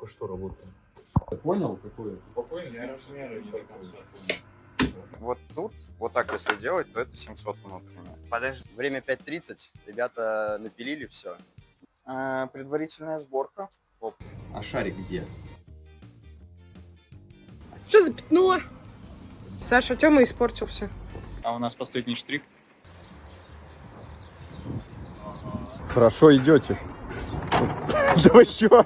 только что работаем. Ты понял, какой? Спокойно, я размеры не до конца Вот тут, вот так если делать, то это 700 внутреннее. Подожди, время 5:30, ребята напилили все. Предварительная сборка. Оп. А шарик где? Что за пятно? Саша, Тёма испортил все. А у нас последний штрих. Хорошо идете. Да вы чё?